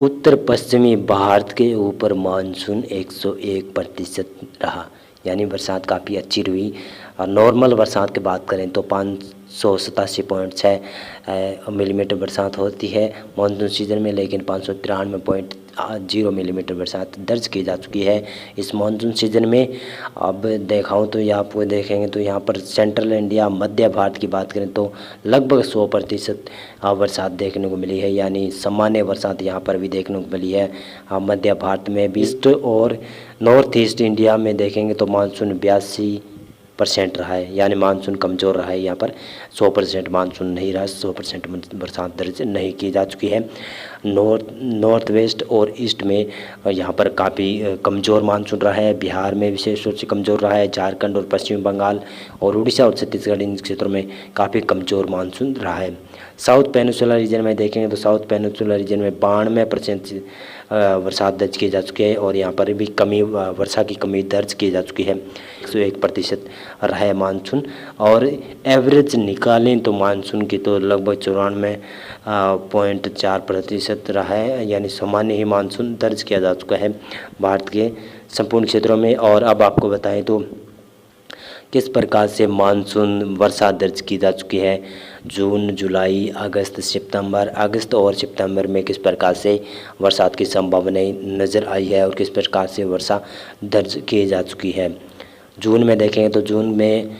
उत्तर पश्चिमी भारत के ऊपर मानसून 101% रहा, यानी बरसात काफ़ी अच्छी रही। और नॉर्मल बरसात की बात करें तो 587.6 मिलीमीटर बरसात होती है मानसून सीज़न में, लेकिन 593.0 मिलीमीटर बरसात दर्ज की जा चुकी है इस मानसून सीज़न में। अब देखाऊँ तो यहाँ पर देखेंगे तो यहाँ पर सेंट्रल इंडिया मध्य भारत की बात करें तो लगभग 100% बरसात देखने को मिली है, यानी सामान्य बरसात यहाँ पर भी देखने को मिली है। मध्य भारत में भी ईस्ट और नॉर्थ ईस्ट इंडिया में देखेंगे तो मानसून 82% रहा है, यानी मानसून कमज़ोर रहा है। यहाँ पर 100% मानसून नहीं रहा, 100% बरसात दर्ज नहीं की जा चुकी है। नॉर्थ वेस्ट और ईस्ट में यहाँ पर काफ़ी कमज़ोर मानसून रहा है। बिहार में विशेष रूप से कमज़ोर रहा है। झारखंड और पश्चिम बंगाल और उड़ीसा और छत्तीसगढ़ इन क्षेत्रों में काफ़ी कमज़ोर मानसून रहा है। साउथ पेनिनसुला रीजन में देखेंगे तो साउथ पेनिनसुला रीजन में 92% बरसात दर्ज की जा चुकी है, और यहाँ पर भी वर्षा की कमी दर्ज की जा चुकी है। 101% रहा है मानसून। और एवरेज निकालें तो मानसून की तो लगभग 94.4% रहा है, यानी सामान्य ही मानसून दर्ज किया जा चुका है भारत के संपूर्ण क्षेत्रों में। और अब आपको बताएं तो किस प्रकार से मानसून वर्षा दर्ज की जा चुकी है जून, जुलाई, अगस्त और सितंबर में किस प्रकार से बरसात की संभावनाएं नज़र आई है और किस प्रकार से वर्षा दर्ज की जा चुकी है। जून में देखें तो जून में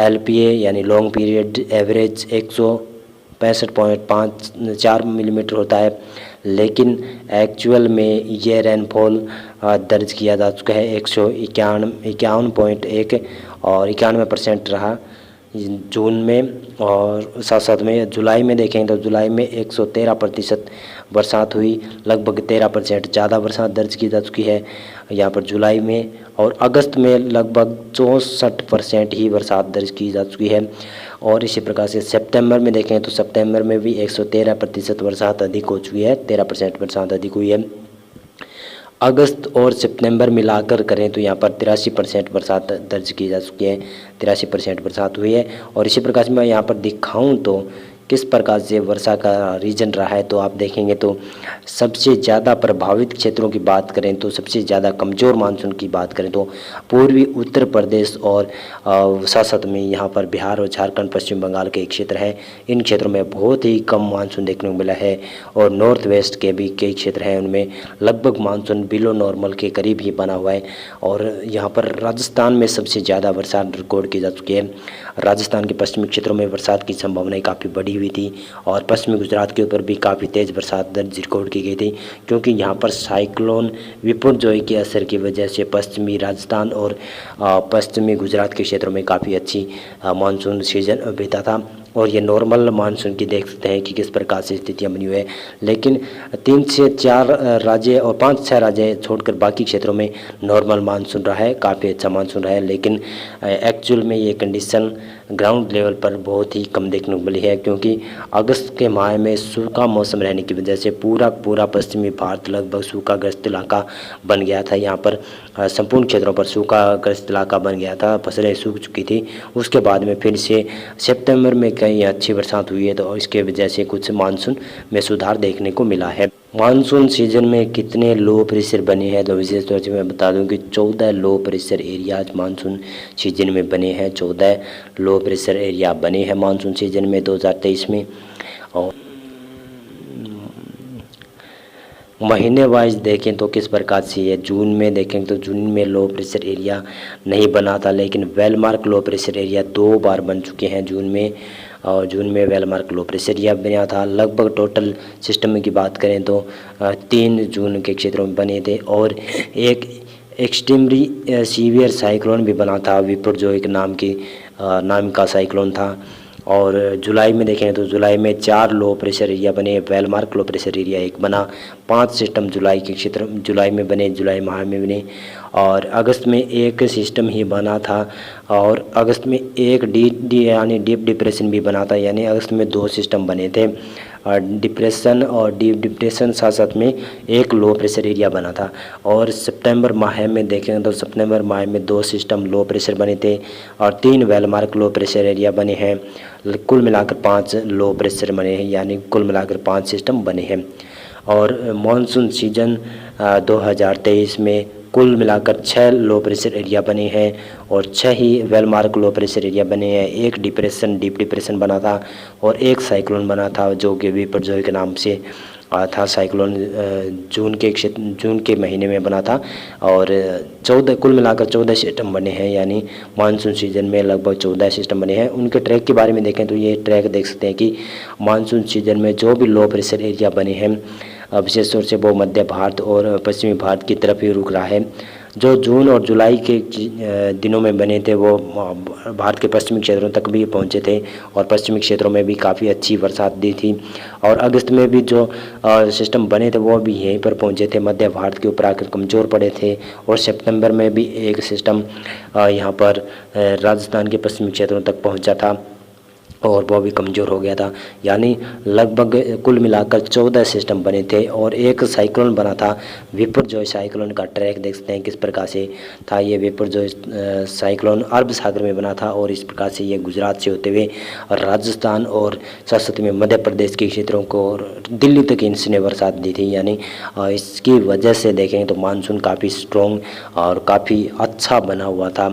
LPA यानी लॉन्ग पीरियड एवरेज 165.54 मिलीमीटर होता है, लेकिन एक्चुअल में ये रेनफॉल दर्ज किया जा चुका है 151.1 और 91% रहा जून में। और साथ साथ में जुलाई में देखें तो जुलाई में 113% बरसात हुई, लगभग 13% ज़्यादा बरसात दर्ज की जा चुकी है यहाँ पर जुलाई में। और अगस्त में लगभग 64% ही बरसात दर्ज की जा चुकी है। और इसी प्रकार से सितंबर में देखें तो सितंबर में भी 113% बरसात अधिक हो चुकी है, 13% बरसात अधिक हुई है। अगस्त और सितंबर मिलाकर करें तो यहाँ पर 83% बरसात दर्ज की जा चुकी है, 83% बरसात हुई है। और इसी प्रकार से मैं यहाँ पर दिखाऊं तो किस प्रकार से वर्षा का रीजन रहा है, तो आप देखेंगे तो सबसे ज़्यादा प्रभावित क्षेत्रों की बात करें तो सबसे ज़्यादा कमज़ोर मानसून की बात करें तो पूर्वी उत्तर प्रदेश और साथ साथ में यहाँ पर बिहार और झारखंड पश्चिम बंगाल के क्षेत्र हैं। इन क्षेत्रों में बहुत ही कम मानसून देखने को मिला है। और नॉर्थ वेस्ट के भी कई क्षेत्र हैं, उनमें लगभग मानसून बिलो नॉर्मल के करीब ही बना हुआ है। और यहाँ पर राजस्थान में सबसे ज़्यादा बरसात रिकॉर्ड की जा चुकी है। राजस्थान के पश्चिमी क्षेत्रों में बरसात की संभावनाएं काफ़ी बढ़ी हुई थी, और पश्चिमी गुजरात के ऊपर भी काफ़ी तेज़ बरसात दर्ज रिकॉर्ड की गई थी, क्योंकि यहाँ पर साइक्लोन विपुर्जॉय के असर की वजह से पश्चिमी राजस्थान और पश्चिमी गुजरात के क्षेत्रों में काफ़ी अच्छी मानसून सीजन बीता था। और ये नॉर्मल मानसून की देख सकते हैं कि किस प्रकार से स्थितियाँ बनी हुई है। लेकिन 3 से 4 राज्य और 5-6 राज्य छोड़कर बाकी क्षेत्रों में नॉर्मल मानसून रहा है, काफ़ी अच्छा मानसून रहा है। लेकिन एक्चुअल में ये कंडीशन ग्राउंड लेवल पर बहुत ही कम देखने को मिली है, क्योंकि अगस्त के माह में सूखा मौसम रहने की वजह से पूरा पश्चिमी भारत लगभग सूखाग्रस्त इलाका बन गया था। यहाँ पर संपूर्ण क्षेत्रों पर सूखाग्रस्त इलाका बन गया था, फसलें सूख चुकी थी। उसके बाद में फिर से सितंबर में कहीं अच्छी बरसात हुई है, तो इसके वजह से कुछ मानसून में सुधार देखने को मिला है। मानसून सीजन में कितने लो प्रेशर बने हैं, तो विशेष तौर से मैं बता दूं कि 14 low pressure areas monsoon season में बने हैं। 14 लो प्रेशर एरिया बने हैं मानसून सीजन में 2023 में। और महीने वाइज देखें तो किस प्रकार से है, जून में देखें तो जून में लो प्रेशर एरिया नहीं बना था, लेकिन वेलमार्क लो प्रेशर एरिया 2 बार बन चुके हैं जून में। और जून में वेलमार्क लो प्रेशर एरिया बना था। लगभग टोटल सिस्टम की बात करें तो 3 जून के क्षेत्रों में बने थे। और एक एक्सट्रीमली सीवियर साइक्लोन भी बना था, विपुर्जॉय के नाम का साइक्लोन था। और जुलाई में देखें तो जुलाई में 4 लो प्रेशर एरिया बने, वेलमार्क लो प्रेशर एरिया 1 बना। 5 सिस्टम जुलाई में बने, जुलाई माह में बने। और अगस्त में 1 सिस्टम ही बना था, और अगस्त में एक यानी डीप डिप्रेशन भी बना था, यानी अगस्त में 2 सिस्टम बने थे, डिप्रेशन और डीप डिप्रेशन साथ साथ में 1 लो प्रेशर एरिया बना था। और सितंबर माह में देखें तो सितंबर माह में 2 सिस्टम लो प्रेशर बने थे और 3 वेलमार्क लो प्रेशर एरिया बने हैं। कुल मिलाकर 5 लो प्रेशर बने हैं, यानी कुल मिलाकर 5 सिस्टम बने हैं। और मानसून सीजन 2023 में कुल मिलाकर 6 लो प्रेशर एरिया बने हैं और 6 ही well marked low pressure area बने हैं। एक डिप्रेशन डीप डिप्रेशन बना था और एक साइक्लोन बना था जो कि बिपरजॉय के नाम से था। साइक्लोन जून के महीने में बना था और 14 कुल मिलाकर 14 सिस्टम बने हैं, यानी मानसून सीजन में लगभग 14 सिस्टम बने हैं। उनके ट्रैक के बारे में देखें तो ये ट्रैक देख सकते हैं कि मानसून सीजन में जो भी लो प्रेशर एरिया बने हैं विशेष तौर से वो मध्य भारत और पश्चिमी भारत की तरफ ही रुक रहा है। जो जून और जुलाई के दिनों में बने थे वो भारत के पश्चिमी क्षेत्रों तक भी पहुंचे थे और पश्चिमी क्षेत्रों में भी काफ़ी अच्छी बरसात दी थी। और अगस्त में भी जो सिस्टम बने थे वो भी यहीं पर पहुंचे थे, मध्य भारत के ऊपर आकर कमज़ोर पड़े थे। और सितंबर में भी एक सिस्टम यहाँ पर राजस्थान के पश्चिमी क्षेत्रों तक पहुँचा था और वो भी कमज़ोर हो गया था। यानी लगभग कुल मिलाकर 14 सिस्टम बने थे और एक साइक्लोन बना था। बिपरजॉय साइक्लोन का ट्रैक देख सकते हैं किस प्रकार से था। ये बिपरजॉय साइक्लोन अरब सागर में बना था और इस प्रकार से ये गुजरात से होते हुए राजस्थान और साथ साथ में मध्य प्रदेश के क्षेत्रों को और दिल्ली तक इसने बरसात दी थी। यानी इसकी वजह से देखें तो मानसून काफ़ी स्ट्रॉन्ग और काफ़ी अच्छा बना हुआ था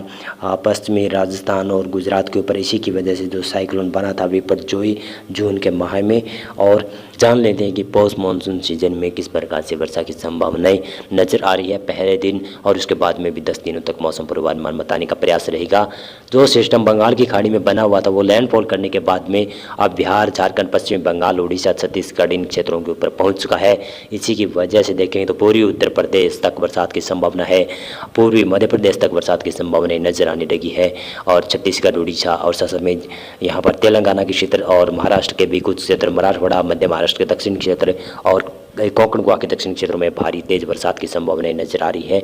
पश्चिमी राजस्थान और गुजरात के ऊपर। इसी की वजह से जो साइक्लोन बना था बिपरजॉय जून के माह में। और जान लेते हैं कि पोस्ट मानसून सीजन में किस प्रकार से वर्षा की संभावनाएं नजर आ रही है पहले दिन और उसके बाद में भी 10 दिनों तक मौसम पूर्वानुमान बताने का प्रयास रहेगा। जो सिस्टम बंगाल की खाड़ी में बना हुआ था वो लैंडफॉल करने के बाद में अब बिहार, झारखंड, पश्चिमी बंगाल, उड़ीसा, छत्तीसगढ़ इन क्षेत्रों के ऊपर पहुंच चुका है। इसी की वजह से देखें तो पूर्वी उत्तर प्रदेश तक बरसात की संभावना है, पूर्वी मध्य प्रदेश तक बरसात की संभावनाएं नजर आने लगी है और छत्तीसगढ़, उड़ीसा और साथ में यहाँ पर तेलंगाना के क्षेत्र और महाराष्ट्र के भी कुछ क्षेत्र, मराठवाड़ा, मध्य महाराष्ट्र के दक्षिण क्षेत्र और कोंकण गोवा के दक्षिण क्षेत्रों में भारी तेज बरसात की संभावनाएं नजर आ रही है।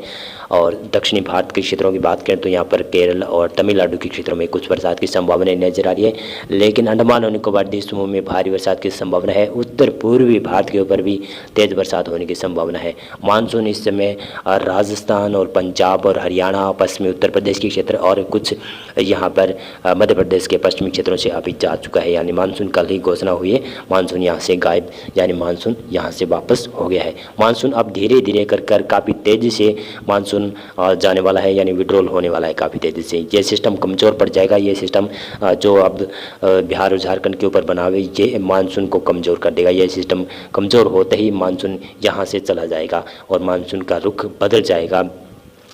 और दक्षिणी भारत के क्षेत्रों की बात करें तो यहाँ पर केरल और तमिलनाडु के क्षेत्रों में कुछ बरसात की संभावनाएं नजर आ रही है, लेकिन अंडमान और निकोबार द्वीप समूह में भारी बरसात की संभावना है। उत्तर पूर्वी भारत के ऊपर भी तेज बरसात होने की संभावना है। मानसून इस समय राजस्थान और पंजाब और हरियाणा, पश्चिमी उत्तर प्रदेश के क्षेत्र और कुछ यहाँ पर मध्य प्रदेश के पश्चिमी क्षेत्रों से अभी जा चुका है। यानी मानसून कल ही घोषणा हुई है, मानसून यहाँ से गायब, यानी मानसून यहाँ से वापस हो गया है। मानसून अब धीरे धीरे कर काफ़ी तेज़ी से मानसून जाने वाला है, यानी विड्रॉल होने वाला है काफ़ी तेज़ी से। ये सिस्टम कमज़ोर पड़ जाएगा। ये सिस्टम जो अब बिहार और झारखंड के ऊपर बना हुआ है ये मानसून को कमज़ोर कर देगा। ये सिस्टम कमज़ोर होते ही मानसून यहाँ से चला जाएगा और मानसून का रुख बदल जाएगा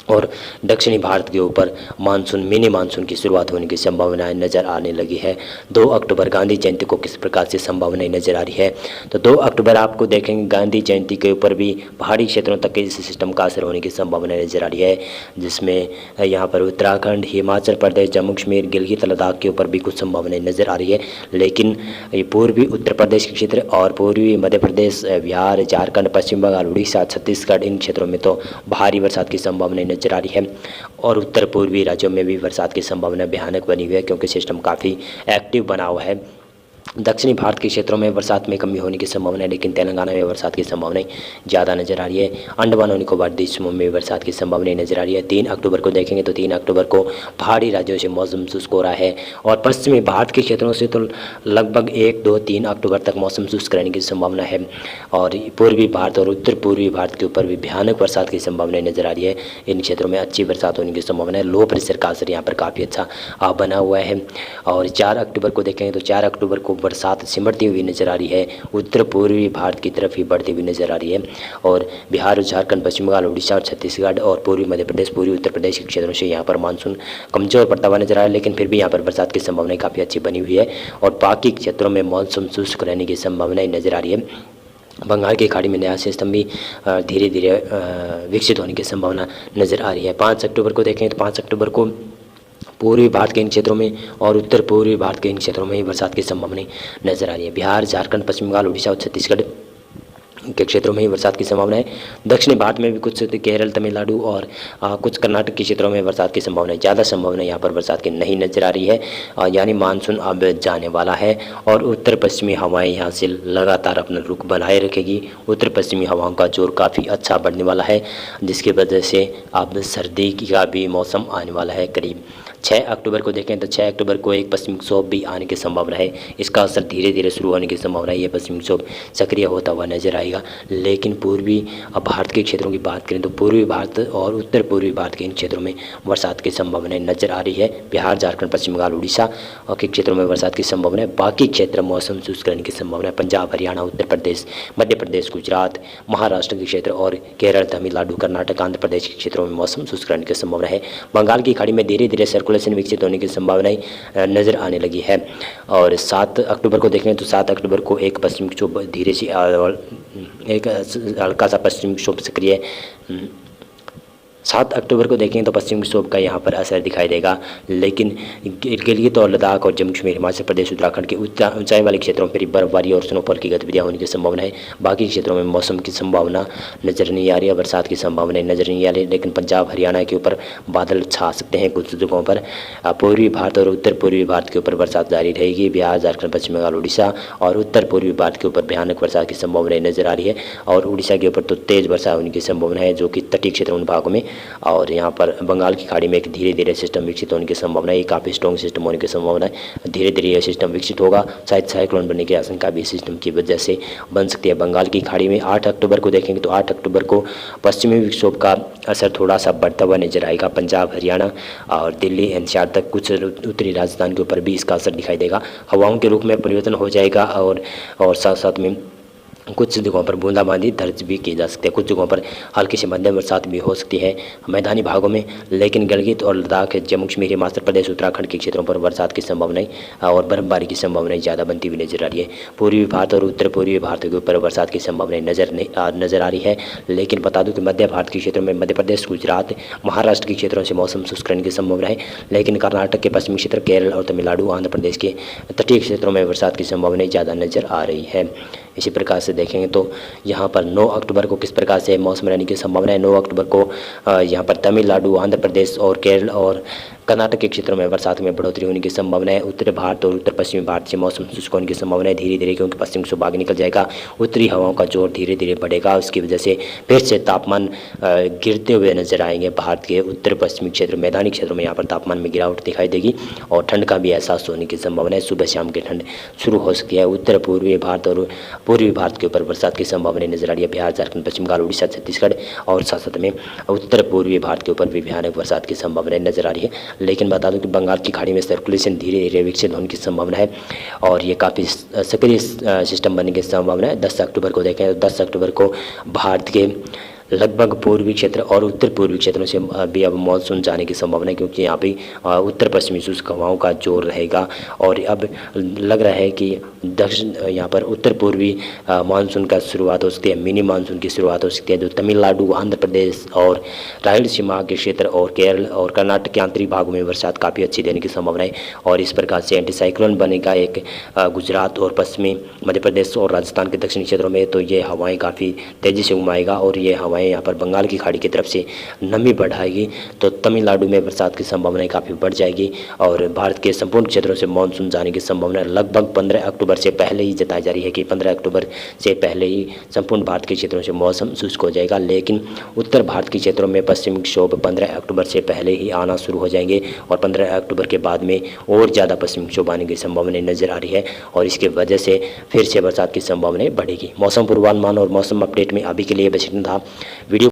और दक्षिणी भारत के ऊपर मानसून, मिनी मानसून की शुरुआत होने की संभावनाएं नज़र आने लगी है। 2 अक्टूबर गांधी जयंती को किस प्रकार से संभावनाएं नज़र आ रही है तो 2 अक्टूबर आपको देखेंगे गांधी जयंती के ऊपर भी पहाड़ी क्षेत्रों तक इस सिस्टम का असर होने की संभावनाएं नज़र आ रही है, जिसमें यहाँ पर उत्तराखंड, हिमाचल प्रदेश, जम्मू कश्मीर, गिलगित लद्दाख के ऊपर भी कुछ संभावनाएं नज़र आ रही है। लेकिन पूर्वी उत्तर प्रदेश के क्षेत्र और पूर्वी मध्य प्रदेश, बिहार, झारखंड, पश्चिम बंगाल, उड़ीसा, छत्तीसगढ़ इन क्षेत्रों में तो भारी बरसात की संभावनाएं नजर आ रही है। और उत्तर पूर्वी राज्यों में भी बरसात की संभावना भयानक बनी हुई है क्योंकि सिस्टम काफ़ी एक्टिव बना हुआ है। दक्षिणी भारत के क्षेत्रों में बरसात में कमी होने की संभावना है, लेकिन तेलंगाना में बरसात की संभावनाएं ज़्यादा नजर आ रही है। अंडमान और निकोबार द्वीप समूह में बरसात की संभावनाएं नजर आ रही है। 3 अक्टूबर को देखेंगे तो 3 अक्टूबर को पहाड़ी राज्यों से मौसम शुष्क हो रहा है और पश्चिमी भारत के क्षेत्रों से तो लगभग 1, 2, 3 अक्टूबर तक मौसम शुष्क रहने की संभावना है। और पूर्वी भारत और उत्तर पूर्वी भारत के ऊपर भी भयानक बरसात की संभावनाएं नजर आ रही है। इन क्षेत्रों में अच्छी बरसात होने की संभावना है। लो प्रेशर का असर यहाँ पर काफ़ी अच्छा बना हुआ है। और 4 अक्टूबर को देखेंगे तो 4 अक्टूबर को बरसात सिमटती हुई नजर आ रही है, उत्तर पूर्वी भारत की तरफ ही बढ़ती हुई नजर आ रही है। और बिहार और झारखंड, पश्चिम बंगाल, उड़ीसा और छत्तीसगढ़ और पूर्वी मध्य प्रदेश, पूर्वी उत्तर प्रदेश के क्षेत्रों से यहाँ पर मानसून कमजोर पड़ता हुआ नजर आ रहा है, लेकिन फिर भी यहाँ पर बरसात की संभावनाएं काफ़ी अच्छी बनी हुई है और बाकी क्षेत्रों में मौसम शुष्क रहने की संभावनाएं नजर आ रही है। बंगाल की खाड़ी में नया सिस्टम भी धीरे धीरे विकसित होने की संभावना नजर आ रही है। 5 अक्टूबर को देखें तो 5 अक्टूबर को पूर्वी भारत के इन क्षेत्रों में और उत्तर पूर्वी भारत के इन क्षेत्रों में ही बरसात की संभावना नजर आ रही है। बिहार, झारखंड, पश्चिम बंगाल, उड़ीसा और छत्तीसगढ़ के क्षेत्रों में ही बरसात की संभावना है। दक्षिणी भारत में भी कुछ केरल, तमिलनाडु और कुछ कर्नाटक के क्षेत्रों में बरसात की संभावना है। ज़्यादा संभावना यहाँ पर बरसात की नहीं नजर आ रही है, यानी मानसून अब जाने वाला है और उत्तर पश्चिमी हवाएं यहाँ से लगातार अपना रुख बनाए रखेगी। उत्तर पश्चिमी हवाओं का जोर काफ़ी अच्छा बढ़ने वाला है, जिसकी वजह से अब सर्दी का भी मौसम आने वाला है। करीब 6 अक्टूबर को देखें तो 6 अक्टूबर को एक पश्चिमी विक्षोभ भी आने की संभावना है। इसका असर धीरे धीरे शुरू होने की संभावना है। ये पश्चिमी विक्षोभ सक्रिय होता हुआ नजर आएगा। लेकिन पूर्वी भारत के क्षेत्रों की बात करें तो पूर्वी भारत और उत्तर पूर्वी भारत के इन क्षेत्रों में बरसात की संभावनाएं नजर आ रही है। बिहार, झारखंड, पश्चिम बंगाल, उड़ीसा और के क्षेत्रों में बरसात की संभावना है। बाकी क्षेत्र मौसम शुष्क रहने की संभावना है। पंजाब, हरियाणा, उत्तर प्रदेश, मध्य प्रदेश, गुजरात, महाराष्ट्र के क्षेत्र और केरल, तमिलनाडु, कर्नाटक, आंध्र प्रदेश के क्षेत्रों में मौसम शुष्क रहने की संभावना है। बंगाल की खाड़ी में धीरे धीरे सर्कुलेशन विकसित होने की संभावनाएं नजर आने लगी है। और 7 अक्टूबर को देखें तो 7 अक्टूबर को एक पश्चिमी विक्षोभ धीरे से एक हल्का सा पश्चिमी विक्षोभ सक्रिय 7 अक्टूबर को देखें तो पश्चिमी विक्षोभ का यहाँ पर असर दिखाई देगा। लेकिन गिलगित और लद्दाख और जम्मू कश्मीर, हिमाचल प्रदेश, उत्तराखंड के ऊंचाई वाले क्षेत्रों पर बर्फबारी और स्नोफॉल की गतिविधियाँ होने की संभावना है। बाकी क्षेत्रों में मौसम की संभावना नजर नहीं आ रही है, बरसात की संभावना नजर नहीं आ रही। लेकिन पंजाब, हरियाणा के ऊपर बादल छा सकते हैं कुछ जगहों पर। पूर्वी भारत और उत्तर पूर्वी भारत के ऊपर बरसात जारी रहेगी। बिहार, झारखंड, पश्चिम बंगाल, उड़ीसा और उत्तर पूर्वी भारत के ऊपर भयानक वर्षा की संभावना नजर आ रही है। और उड़ीसा के ऊपर तो तेज वर्षा होने की संभावना है, जो कि तटीय क्षेत्र उन भागों में। और यहाँ पर बंगाल की खाड़ी में एक धीरे धीरे सिस्टम विकसित होने की संभावना है। ये काफ़ी स्ट्रॉन्ग सिस्टम होने की संभावना है। धीरे धीरे यह सिस्टम विकसित होगा, शायद साइक्लोन बनने की आशंका भी सिस्टम की वजह से बन सकती है। बंगाल की खाड़ी में 8 अक्टूबर को देखेंगे तो 8 अक्टूबर को पश्चिमी विक्षोभ का असर थोड़ा सा बढ़ता हुआ नजर आएगा। पंजाब, हरियाणा और दिल्ली एनसीआर तक, कुछ उत्तरी राजस्थान के ऊपर भी इसका असर दिखाई देगा। हवाओं के रुख में परिवर्तन हो जाएगा और साथ साथ में कुछ जगहों पर बूंदाबांदी दर्ज भी की जा सकती है। कुछ जगहों पर हल्की से मध्यम बरसात भी हो सकती है मैदानी भागों में। लेकिन गिलगित और लद्दाख, जम्मू कश्मीर, हिमाचल प्रदेश, उत्तराखंड के क्षेत्रों पर बरसात की संभावनाएं और बर्फबारी की संभावनाएं ज़्यादा बनती हुई नजर आ रही है। पूर्वी भारत और उत्तर पूर्वी भारत के ऊपर बरसात की संभावनाएं नजर आ रही है। लेकिन बता दूं कि मध्य भारत के क्षेत्रों में मध्य प्रदेश, गुजरात, महाराष्ट्र के क्षेत्रों से मौसम शुष्क रहने की संभावना है। लेकिन कर्नाटक के पश्चिमी क्षेत्र, केरल और तमिलनाडु, आंध्र प्रदेश के तटीय क्षेत्रों में बरसात की संभावनाएं ज़्यादा नजर आ रही है। इसी प्रकार से देखेंगे तो यहाँ पर 9 अक्टूबर को किस प्रकार से मौसम रहने की संभावना है। 9 अक्टूबर को यहाँ पर तमिलनाडु, आंध्र प्रदेश और केरल और कर्नाटक के क्षेत्रों में बरसात में बढ़ोतरी होने की संभावना है। उत्तर भारत और उत्तर पश्चिमी भारत से मौसम शुष्क होने की संभावना है धीरे धीरे, क्योंकि पश्चिम विक्षोभ आगे निकल जाएगा। उत्तरी हवाओं का जोर धीरे धीरे बढ़ेगा, उसकी वजह से फिर से तापमान गिरते हुए नजर आएंगे। भारत के उत्तर पश्चिमी क्षेत्र, मैदानी क्षेत्रों में यहाँ पर तापमान में गिरावट दिखाई देगी और ठंड का भी एहसास होने की संभावना है। सुबह शाम की ठंड शुरू हो सकती है। उत्तर पूर्वी भारत और पूर्वी भारत के ऊपर बरसात की संभावना नजर आ रही है। बिहार, झारखंड, पश्चिम बंगाल, उड़ीसा, छत्तीसगढ़ और साथ साथ में उत्तर पूर्वी भारत के ऊपर भी भयानक बरसात की संभावना नजर आ रही है। लेकिन बता दूं कि बंगाल की खाड़ी में सर्कुलेशन धीरे धीरे विकसित होने की संभावना है और ये काफ़ी सक्रिय सिस्टम बनने की संभावना है। 10 अक्टूबर को देखें तो 10 अक्टूबर को भारत के लगभग पूर्वी क्षेत्र और उत्तर पूर्वी क्षेत्रों से भी अब मानसून जाने की संभावना है, क्योंकि यहाँ पे उत्तर पश्चिमी शुष्क हवाओं का जोर रहेगा। और अब लग रहा है कि दक्षिण यहाँ पर उत्तर पूर्वी मानसून का शुरुआत हो सकती है, मिनी मानसून की शुरुआत हो सकती है, जो तमिलनाडु, आंध्र प्रदेश और रायलसीमा के क्षेत्र और केरल और कर्नाटक के आंतरिक भागों में बरसात काफ़ी अच्छी देने की संभावना है। और इस प्रकार से एंटी साइक्लोन बनेगा एक गुजरात और पश्चिमी मध्य प्रदेश और राजस्थान के दक्षिणी क्षेत्रों में, तो ये हवाएँ काफ़ी तेज़ी से घुमाएगा और ये हवाएँ यहाँ पर बंगाल की खाड़ी की तरफ से नमी बढ़ाएगी, तो तमिलनाडु में बरसात की संभावनाएं काफ़ी बढ़ जाएगी। और भारत के संपूर्ण क्षेत्रों से मानसून जाने की संभावना लगभग 15 अक्टूबर से पहले ही जताई जा रही है कि 15 अक्टूबर से पहले ही संपूर्ण भारत के क्षेत्रों से मौसम शुष्क हो जाएगा। लेकिन उत्तर भारत के क्षेत्रों में पश्चिमी विक्षोभ 15 अक्टूबर से पहले ही आना शुरू हो जाएंगे और 15 अक्टूबर के बाद में और ज़्यादा पश्चिमी विक्षोभ आने की संभावना नजर आ रही है और इसके वजह से फिर से बरसात की संभावनाएं बढ़ेगी। मौसम पूर्वानुमान और मौसम अपडेट में अभी के लिए बस इतना था। वीडियो